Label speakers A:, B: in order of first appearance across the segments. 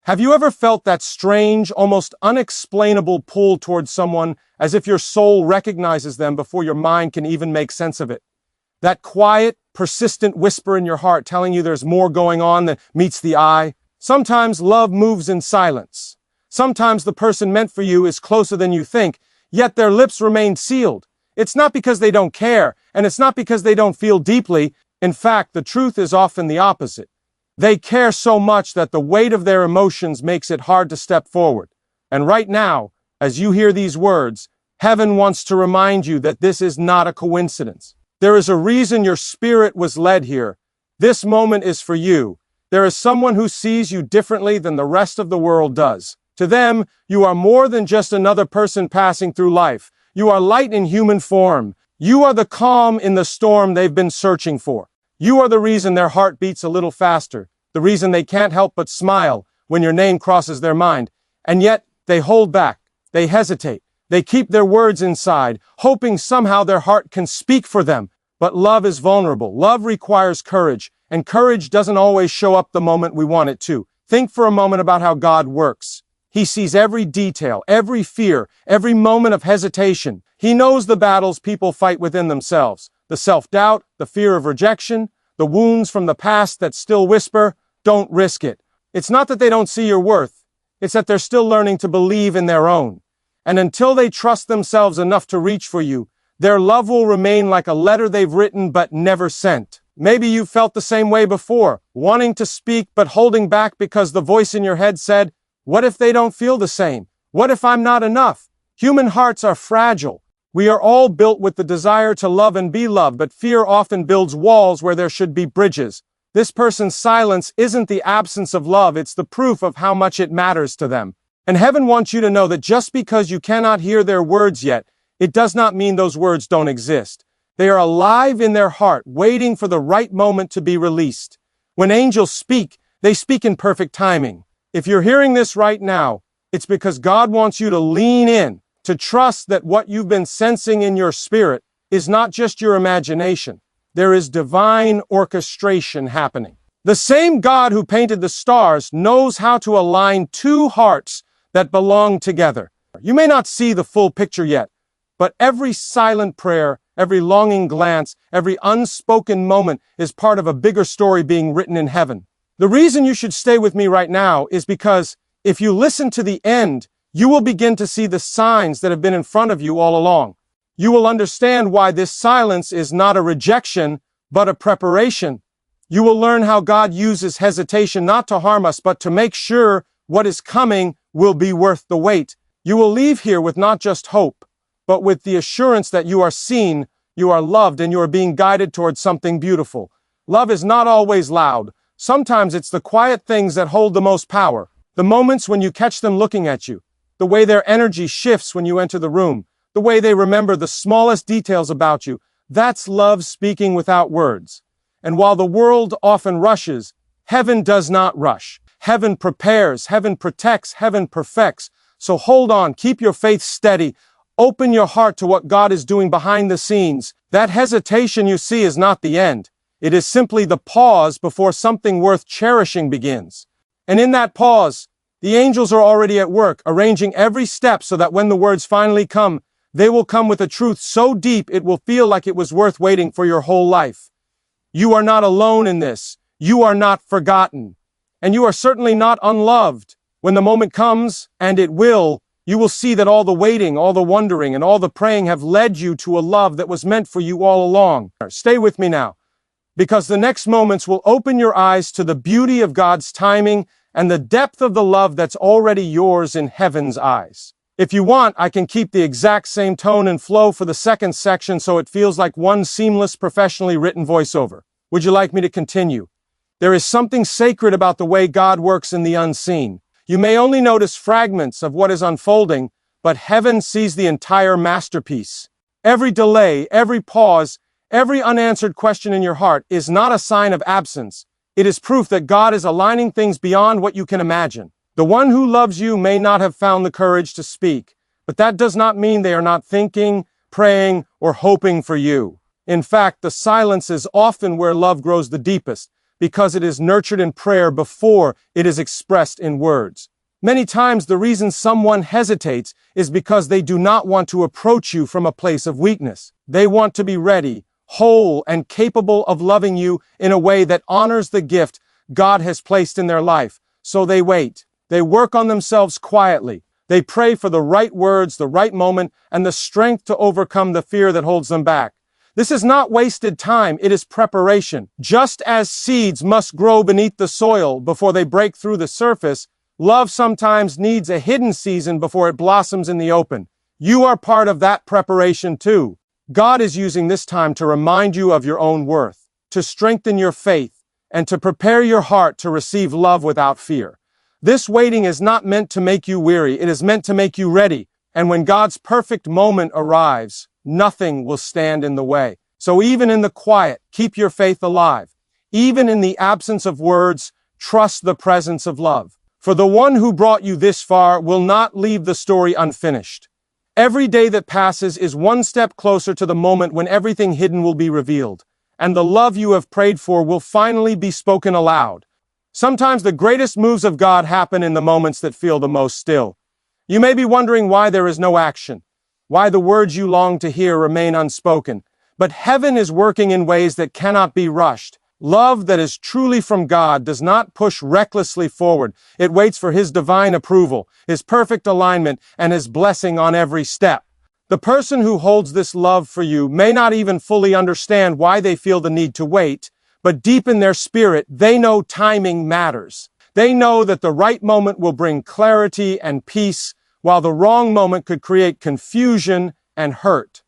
A: Have you ever felt that strange, almost unexplainable pull towards someone, as if your soul recognizes them before your mind can even make sense of it? That quiet, persistent whisper in your heart telling you there's more going on than meets the eye? Sometimes love moves in silence. Sometimes the person meant for you is closer than you think, yet their lips remain sealed. It's not because they don't care, and it's not because they don't feel deeply. In fact, the truth is often the opposite. They care so much that the weight of their emotions makes it hard to step forward. And right now, as you hear these words, heaven wants to remind you that this is not a coincidence. There is a reason your spirit was led here. This moment is for you. There is someone who sees you differently than the rest of the world does. To them, you are more than just another person passing through life. You are light in human form. You are the calm in the storm they've been searching for. You are the reason their heart beats a little faster, the reason they can't help but smile when your name crosses their mind. And yet, they hold back, they hesitate, they keep their words inside, hoping somehow their heart can speak for them. But love is vulnerable. Love requires courage, and courage doesn't always show up the moment we want it to. Think for a moment about how God works. He sees every detail, every fear, every moment of hesitation. He knows the battles people fight within themselves. The self-doubt, the fear of rejection, the wounds from the past that still whisper, "Don't risk it." It's not that they don't see your worth. It's that they're still learning to believe in their own. And until they trust themselves enough to reach for you, their love will remain like a letter they've written but never sent. Maybe you felt the same way before, wanting to speak but holding back because the voice in your head said, "What if they don't feel the same? What if I'm not enough?" Human hearts are fragile. We are all built with the desire to love and be loved, but fear often builds walls where there should be bridges. This person's silence isn't the absence of love, it's the proof of how much it matters to them. And heaven wants you to know that just because you cannot hear their words yet, it does not mean those words don't exist. They are alive in their heart, waiting for the right moment to be released. When angels speak, they speak in perfect timing. If you're hearing this right now, it's because God wants you to lean in, to trust that what you've been sensing in your spirit is not just your imagination. There is divine orchestration happening. The same God who painted the stars knows how to align two hearts that belong together. You may not see the full picture yet, but every silent prayer, every longing glance, every unspoken moment is part of a bigger story being written in heaven. The reason you should stay with me right now is because if you listen to the end, you will begin to see the signs that have been in front of you all along. You will understand why this silence is not a rejection, but a preparation. You will learn how God uses hesitation not to harm us, but to make sure what is coming will be worth the wait. You will leave here with not just hope, but with the assurance that you are seen, you are loved, and you are being guided towards something beautiful. Love is not always loud. Sometimes it's the quiet things that hold the most power. The moments when you catch them looking at you, the way their energy shifts when you enter the room, the way they remember the smallest details about you. That's love speaking without words. And while the world often rushes, heaven does not rush. Heaven prepares, heaven protects, heaven perfects. So hold on, keep your faith steady. Open your heart to what God is doing behind the scenes. That hesitation you see is not the end. It is simply the pause before something worth cherishing begins. And in that pause, the angels are already at work, arranging every step so that when the words finally come, they will come with a truth so deep it will feel like it was worth waiting for your whole life. You are not alone in this. You are not forgotten. And you are certainly not unloved. When the moment comes, and it will, you will see that all the waiting, all the wondering, and all the praying have led you to a love that was meant for you all along. Stay with me now, because the next moments will open your eyes to the beauty of God's timing and the depth of the love that's already yours in heaven's eyes. If you want, I can keep the exact same tone and flow for the second section so it feels like one seamless, professionally written voiceover. Would you like me to continue? There is something sacred about the way God works in the unseen. You may only notice fragments of what is unfolding, but heaven sees the entire masterpiece. Every delay, every pause, every unanswered question in your heart is not a sign of absence. It is proof that God is aligning things beyond what you can imagine. The one who loves you may not have found the courage to speak, but that does not mean they are not thinking, praying, or hoping for you. In fact, the silence is often where love grows the deepest. because it is nurtured in prayer before it is expressed in words. Many times the reason someone hesitates is because they do not want to approach you from a place of weakness. They want to be ready, whole, and capable of loving you in a way that honors the gift God has placed in their life. So they wait. They work on themselves quietly. They pray for the right words, the right moment, and the strength to overcome the fear that holds them back. This is not wasted time, it is preparation. Just as seeds must grow beneath the soil before they break through the surface, love sometimes needs a hidden season before it blossoms in the open. You are part of that preparation too. God is using this time to remind you of your own worth, to strengthen your faith, and to prepare your heart to receive love without fear. This waiting is not meant to make you weary, it is meant to make you ready. And when God's perfect moment arrives, nothing will stand in the way. So even in the quiet, keep your faith alive. Even in the absence of words, trust the presence of love. For the one who brought you this far will not leave the story unfinished. Every day that passes is one step closer to the moment when everything hidden will be revealed, and the love you have prayed for will finally be spoken aloud. Sometimes the greatest moves of God happen in the moments that feel the most still. You may be wondering why there is no action, why the words you long to hear remain unspoken. But heaven is working in ways that cannot be rushed. Love that is truly from God does not push recklessly forward. It waits for His divine approval, His perfect alignment, and His blessing on every step. The person who holds this love for you may not even fully understand why they feel the need to wait, but deep in their spirit, they know timing matters. They know that the right moment will bring clarity and peace, while the wrong moment could create confusion and hurt.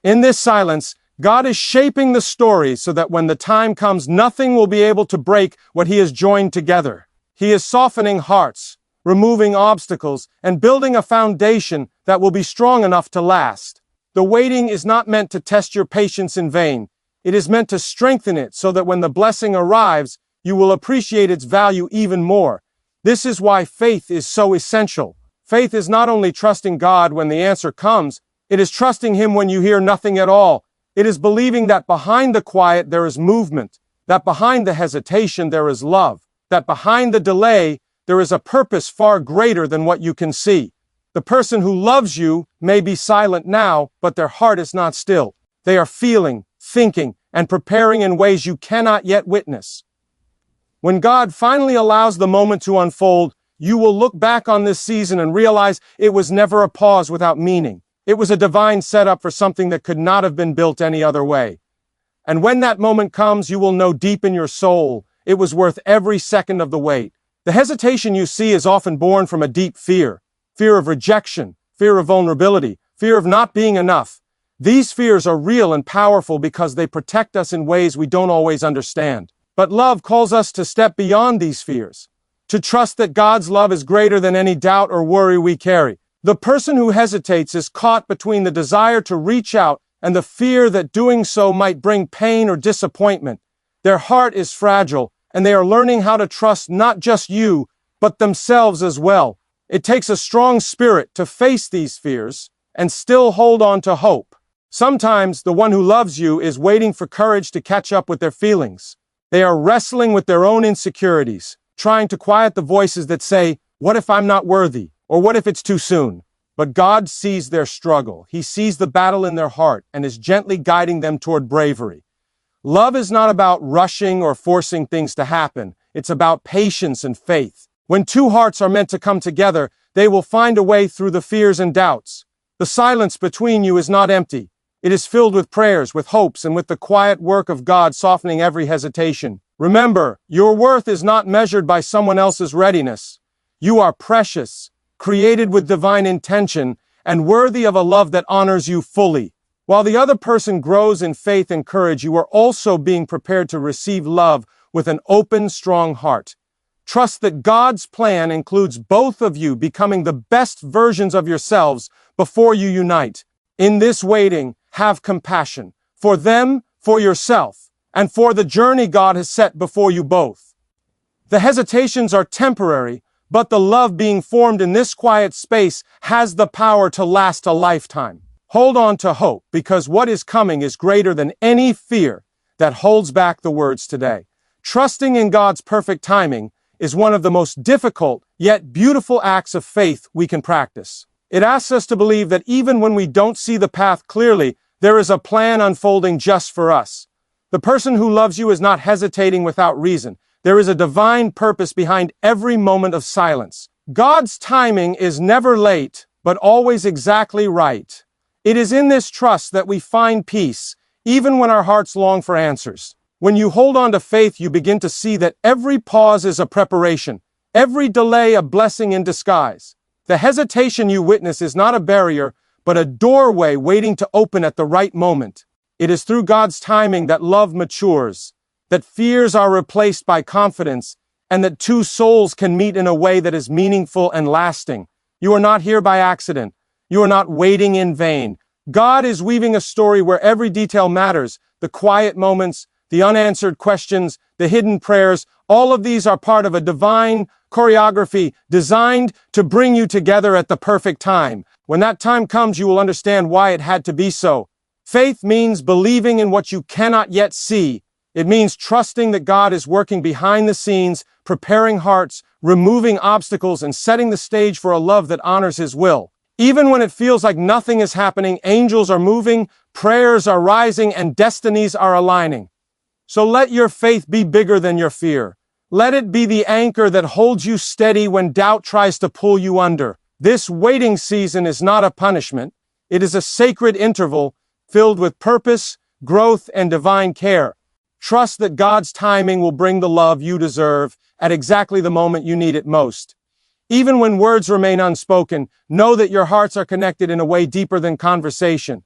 A: In this silence, God is shaping the story so that when the time comes, nothing will be able to break what He has joined together. He is softening hearts, removing obstacles, and building a foundation that will be strong enough to last. The waiting is not meant to test your patience in vain. It is meant to strengthen it so that when the blessing arrives, you will appreciate its value even more. This is why faith is so essential. Faith is not only trusting God when the answer comes, it is trusting Him when you hear nothing at all. It is believing that behind the quiet there is movement, that behind the hesitation there is love, that behind the delay there is a purpose far greater than what you can see. The person who loves you may be silent now, but their heart is not still. They are feeling, thinking, and preparing in ways you cannot yet witness. When God finally allows the moment to unfold, you will look back on this season and realize it was never a pause without meaning. It was a divine setup for something that could not have been built any other way. And when that moment comes, you will know deep in your soul it was worth every second of the wait. The hesitation you see is often born from a deep fear. Fear of rejection, fear of vulnerability, fear of not being enough. These fears are real and powerful because they protect us in ways we don't always understand. But love calls us to step beyond these fears, to trust that God's love is greater than any doubt or worry we carry. The person who hesitates is caught between the desire to reach out and the fear that doing so might bring pain or disappointment. Their heart is fragile, and they are learning how to trust not just you, but themselves as well. It takes a strong spirit to face these fears and still hold on to hope. Sometimes the one who loves you is waiting for courage to catch up with their feelings. They are wrestling with their own insecurities, trying to quiet the voices that say, "What if I'm not worthy?" Or "What if it's too soon?" But God sees their struggle. He sees the battle in their heart and is gently guiding them toward bravery. Love is not about rushing or forcing things to happen. It's about patience and faith. When two hearts are meant to come together, they will find a way through the fears and doubts. The silence between you is not empty. It is filled with prayers, with hopes, and with the quiet work of God softening every hesitation. Remember, your worth is not measured by someone else's readiness. You are precious, created with divine intention, and worthy of a love that honors you fully. While the other person grows in faith and courage, you are also being prepared to receive love with an open, strong heart. Trust that God's plan includes both of you becoming the best versions of yourselves before you unite. In this waiting, have compassion for them, for yourself, and for the journey God has set before you both. The hesitations are temporary, but the love being formed in this quiet space has the power to last a lifetime. Hold on to hope, because what is coming is greater than any fear that holds back the words today. Trusting in God's perfect timing is one of the most difficult, yet beautiful acts of faith we can practice. It asks us to believe that even when we don't see the path clearly, there is a plan unfolding just for us. The person who loves you is not hesitating without reason. There is a divine purpose behind every moment of silence. God's timing is never late, but always exactly right. It is in this trust that we find peace, even when our hearts long for answers. When you hold on to faith, you begin to see that every pause is a preparation, every delay a blessing in disguise. The hesitation you witness is not a barrier, but a doorway waiting to open at the right moment. It is through God's timing that love matures, that fears are replaced by confidence, and that two souls can meet in a way that is meaningful and lasting. You are not here by accident. You are not waiting in vain. God is weaving a story where every detail matters. The quiet moments, the unanswered questions, the hidden prayers, all of these are part of a divine choreography designed to bring you together at the perfect time. When that time comes, you will understand why it had to be so. Faith means believing in what you cannot yet see. It means trusting that God is working behind the scenes, preparing hearts, removing obstacles, and setting the stage for a love that honors His will. Even when it feels like nothing is happening, angels are moving, prayers are rising, and destinies are aligning. So let your faith be bigger than your fear. Let it be the anchor that holds you steady when doubt tries to pull you under. This waiting season is not a punishment. It is a sacred interval filled with purpose, growth, and divine care. Trust that God's timing will bring the love you deserve at exactly the moment you need it most. Even when words remain unspoken, know that your hearts are connected in a way deeper than conversation.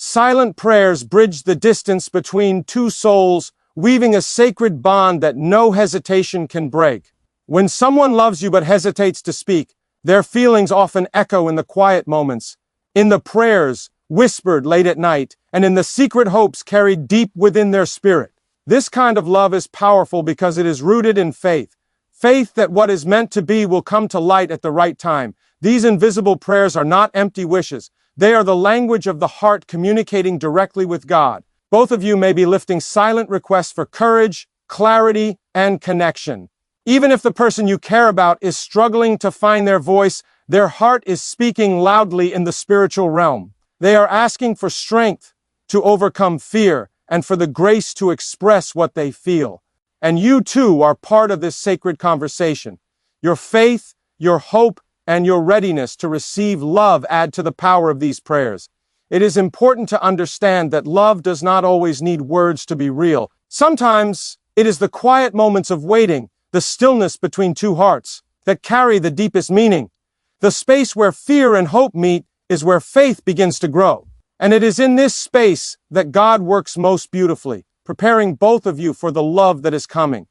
A: Silent prayers bridge the distance between two souls, weaving a sacred bond that no hesitation can break. When someone loves you but hesitates to speak, their feelings often echo in the quiet moments, in the prayers whispered late at night, and in the secret hopes carried deep within their spirit. This kind of love is powerful because it is rooted in faith. Faith that what is meant to be will come to light at the right time. These invisible prayers are not empty wishes. They are the language of the heart communicating directly with God. Both of you may be lifting silent requests for courage, clarity, and connection. Even if the person you care about is struggling to find their voice, their heart is speaking loudly in the spiritual realm. They are asking for strength to overcome fear and for the grace to express what they feel. And you too are part of this sacred conversation. Your faith, your hope, and your readiness to receive love add to the power of these prayers. It is important to understand that love does not always need words to be real. Sometimes it is the quiet moments of waiting, the stillness between two hearts, that carry the deepest meaning. The space where fear and hope meet is where faith begins to grow. And it is in this space that God works most beautifully, preparing both of you for the love that is coming.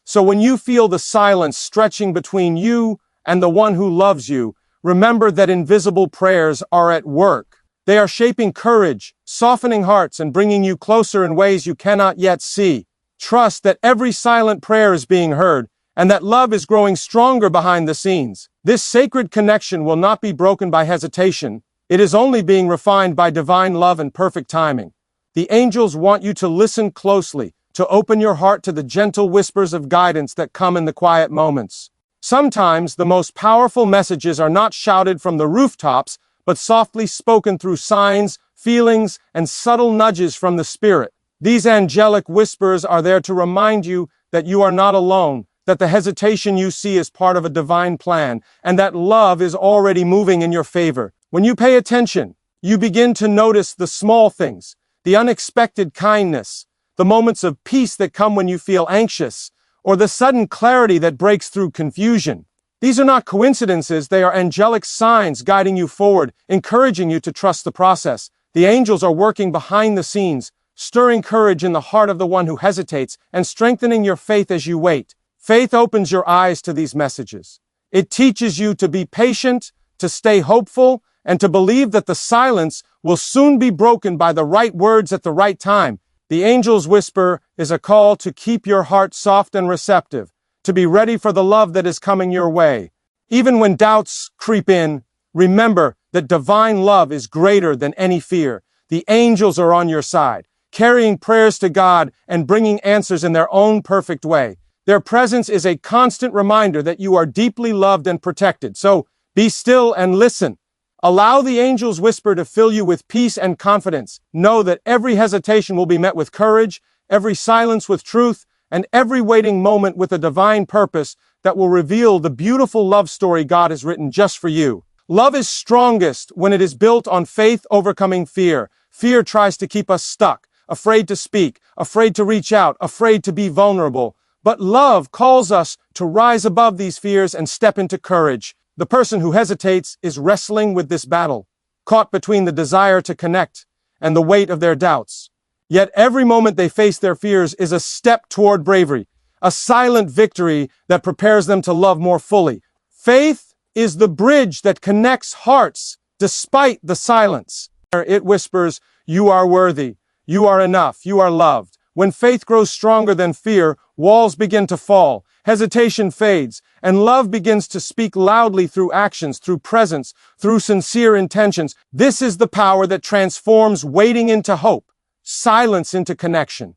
A: So when you feel the silence stretching between you and the one who loves you, remember that invisible prayers are at work. They are shaping courage, softening hearts, and bringing you closer in ways you cannot yet see. Trust that every silent prayer is being heard, and that love is growing stronger behind the scenes. This sacred connection will not be broken by hesitation. It is only being refined by divine love and perfect timing. The angels want you to listen closely, to open your heart to the gentle whispers of guidance that come in the quiet moments. Sometimes the most powerful messages are not shouted from the rooftops, but softly spoken through signs, feelings, and subtle nudges from the Spirit. These angelic whispers are there to remind you that you are not alone, that the hesitation you see is part of a divine plan, and that love is already moving in your favor. When you pay attention, you begin to notice the small things, the unexpected kindness, the moments of peace that come when you feel anxious, or the sudden clarity that breaks through confusion. These are not coincidences, they are angelic signs guiding you forward, encouraging you to trust the process. The angels are working behind the scenes, stirring courage in the heart of the one who hesitates, and strengthening your faith as you wait. Faith opens your eyes to these messages. It teaches you to be patient, to stay hopeful, and to believe that the silence will soon be broken by the right words at the right time. The angel's whisper is a call to keep your heart soft and receptive, to be ready for the love that is coming your way. Even when doubts creep in, remember that divine love is greater than any fear. The angels are on your side, carrying prayers to God and bringing answers in their own perfect way. Their presence is a constant reminder that you are deeply loved and protected. So, be still and listen. Allow the angel's whisper to fill you with peace and confidence. Know that every hesitation will be met with courage, every silence with truth, and every waiting moment with a divine purpose that will reveal the beautiful love story God has written just for you. Love is strongest when it is built on faith overcoming fear. Fear tries to keep us stuck, afraid to speak, afraid to reach out, afraid to be vulnerable. But love calls us to rise above these fears and step into courage. The person who hesitates is wrestling with this battle, caught between the desire to connect and the weight of their doubts. Yet every moment they face their fears is a step toward bravery, a silent victory that prepares them to love more fully. Faith is the bridge that connects hearts despite the silence. It whispers, "You are worthy, you are enough, you are loved." When faith grows stronger than fear, walls begin to fall, hesitation fades, and love begins to speak loudly through actions, through presence, through sincere intentions. This is the power that transforms waiting into hope, silence into connection.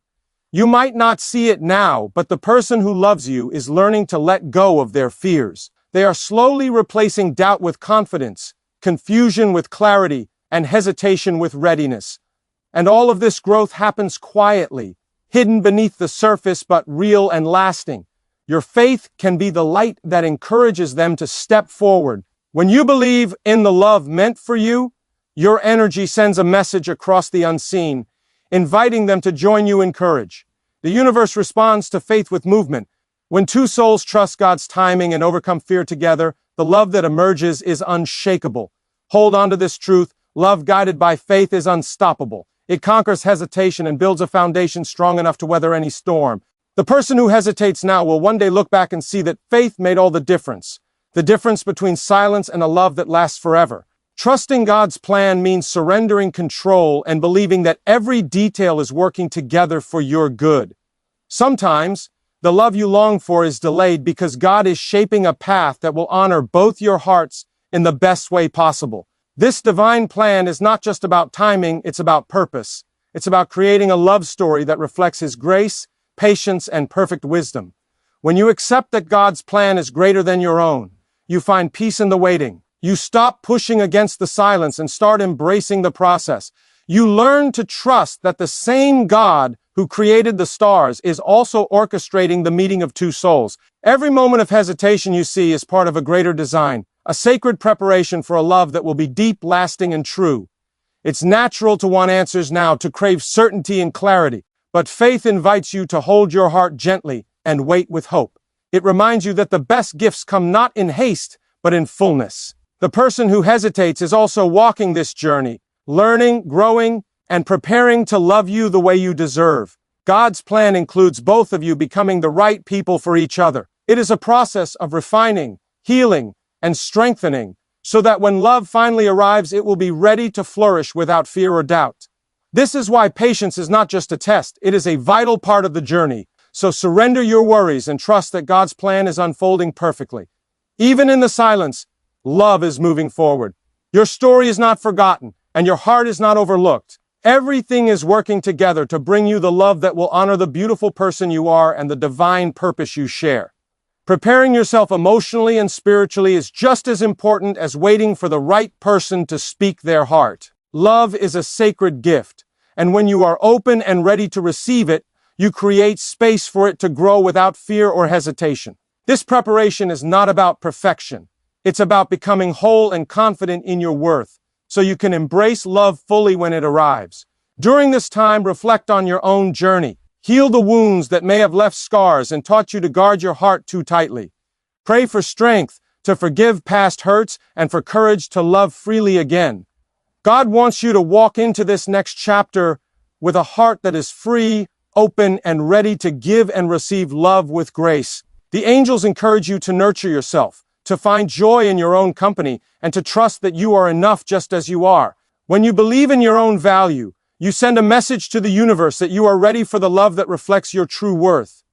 A: You might not see it now, but the person who loves you is learning to let go of their fears. They are slowly replacing doubt with confidence, confusion with clarity, and hesitation with readiness. And all of this growth happens quietly, hidden beneath the surface but real and lasting. Your faith can be the light that encourages them to step forward. When you believe in the love meant for you, your energy sends a message across the unseen, inviting them to join you in courage. The universe responds to faith with movement. When two souls trust God's timing and overcome fear together, the love that emerges is unshakable. Hold on to this truth. Love guided by faith is unstoppable. It conquers hesitation and builds a foundation strong enough to weather any storm. The person who hesitates now will one day look back and see that faith made all the difference between silence and a love that lasts forever. Trusting God's plan means surrendering control and believing that every detail is working together for your good. Sometimes, the love you long for is delayed because God is shaping a path that will honor both your hearts in the best way possible. This divine plan is not just about timing, it's about purpose. It's about creating a love story that reflects His grace, patience, and perfect wisdom. When you accept that God's plan is greater than your own, you find peace in the waiting. You stop pushing against the silence and start embracing the process. You learn to trust that the same God who created the stars is also orchestrating the meeting of two souls. Every moment of hesitation you see is part of a greater design, a sacred preparation for a love that will be deep, lasting, and true. It's natural to want answers now, to crave certainty and clarity, but faith invites you to hold your heart gently and wait with hope. It reminds you that the best gifts come not in haste, but in fullness. The person who hesitates is also walking this journey, learning, growing, and preparing to love you the way you deserve. God's plan includes both of you becoming the right people for each other. It is a process of refining, healing, and strengthening, so that when love finally arrives, it will be ready to flourish without fear or doubt. This is why patience is not just a test, it is a vital part of the journey. So surrender your worries and trust that God's plan is unfolding perfectly. Even in the silence, love is moving forward. Your story is not forgotten, and your heart is not overlooked. Everything is working together to bring you the love that will honor the beautiful person you are and the divine purpose you share. Preparing yourself emotionally and spiritually is just as important as waiting for the right person to speak their heart. Love is a sacred gift, and when you are open and ready to receive it, you create space for it to grow without fear or hesitation. This preparation is not about perfection. It's about becoming whole and confident in your worth, so you can embrace love fully when it arrives. During this time, reflect on your own journey. Heal the wounds that may have left scars and taught you to guard your heart too tightly. Pray for strength to forgive past hurts and for courage to love freely again. God wants you to walk into this next chapter with a heart that is free, open, and ready to give and receive love with grace. The angels encourage you to nurture yourself, to find joy in your own company, and to trust that you are enough just as you are. When you believe in your own value, you send a message to the universe that you are ready for the love that reflects your true worth.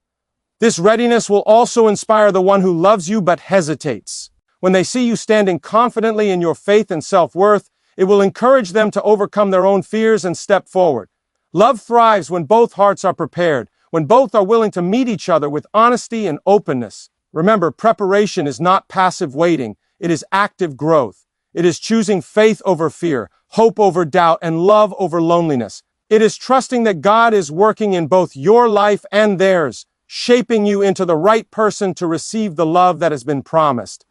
A: This readiness will also inspire the one who loves you but hesitates. When they see you standing confidently in your faith and self-worth, it will encourage them to overcome their own fears and step forward. Love thrives when both hearts are prepared, when both are willing to meet each other with honesty and openness. Remember, preparation is not passive waiting, it is active growth. It is choosing faith over fear, hope over doubt, and love over loneliness. It is trusting that God is working in both your life and theirs, shaping you into the right person to receive the love that has been promised.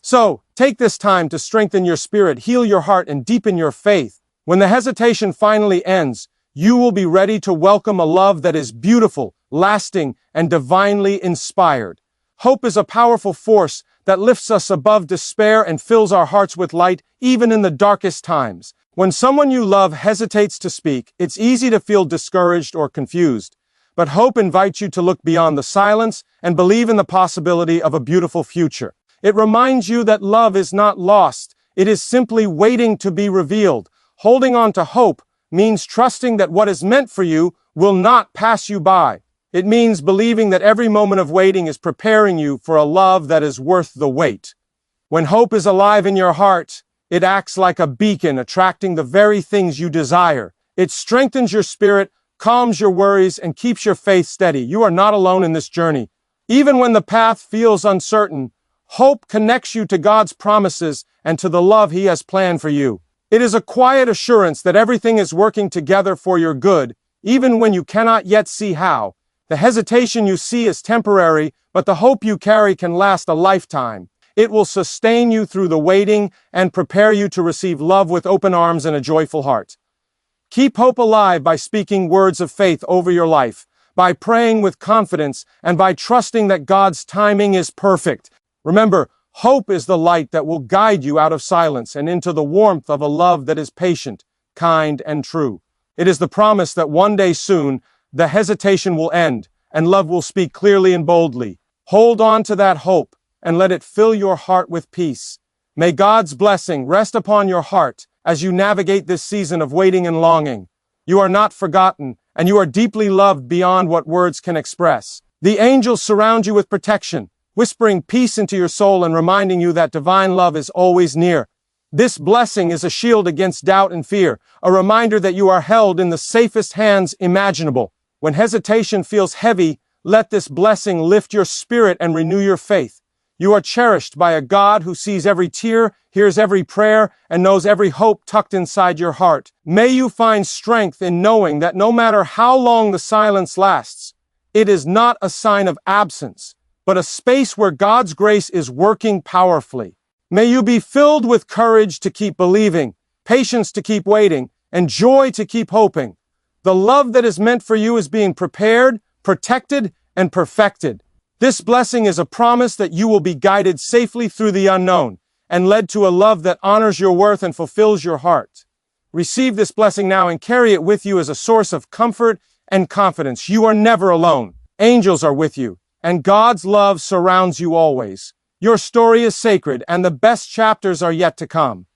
A: So, take this time to strengthen your spirit, heal your heart, and deepen your faith. When the hesitation finally ends, you will be ready to welcome a love that is beautiful, lasting, and divinely inspired. Hope is a powerful force that lifts us above despair and fills our hearts with light, even in the darkest times. When someone you love hesitates to speak, it's easy to feel discouraged or confused. But hope invites you to look beyond the silence and believe in the possibility of a beautiful future. It reminds you that love is not lost. It is simply waiting to be revealed. Holding on to hope means trusting that what is meant for you will not pass you by. It means believing that every moment of waiting is preparing you for a love that is worth the wait. When hope is alive in your heart, it acts like a beacon, attracting the very things you desire. It strengthens your spirit, calms your worries, and keeps your faith steady. You are not alone in this journey. Even when the path feels uncertain, hope connects you to God's promises and to the love He has planned for you. It is a quiet assurance that everything is working together for your good, even when you cannot yet see how. The hesitation you see is temporary, but the hope you carry can last a lifetime. It will sustain you through the waiting and prepare you to receive love with open arms and a joyful heart. Keep hope alive by speaking words of faith over your life, by praying with confidence, and by trusting that God's timing is perfect. Remember, hope is the light that will guide you out of silence and into the warmth of a love that is patient, kind, and true. It is the promise that one day soon, the hesitation will end, and love will speak clearly and boldly. Hold on to that hope, and let it fill your heart with peace. May God's blessing rest upon your heart as you navigate this season of waiting and longing. You are not forgotten, and you are deeply loved beyond what words can express. The angels surround you with protection, whispering peace into your soul and reminding you that divine love is always near. This blessing is a shield against doubt and fear, a reminder that you are held in the safest hands imaginable. When hesitation feels heavy, let this blessing lift your spirit and renew your faith. You are cherished by a God who sees every tear, hears every prayer, and knows every hope tucked inside your heart. May you find strength in knowing that no matter how long the silence lasts, it is not a sign of absence, but a space where God's grace is working powerfully. May you be filled with courage to keep believing, patience to keep waiting, and joy to keep hoping. The love that is meant for you is being prepared, protected, and perfected. This blessing is a promise that you will be guided safely through the unknown and led to a love that honors your worth and fulfills your heart. Receive this blessing now and carry it with you as a source of comfort and confidence. You are never alone. Angels are with you, and God's love surrounds you always. Your story is sacred, and the best chapters are yet to come.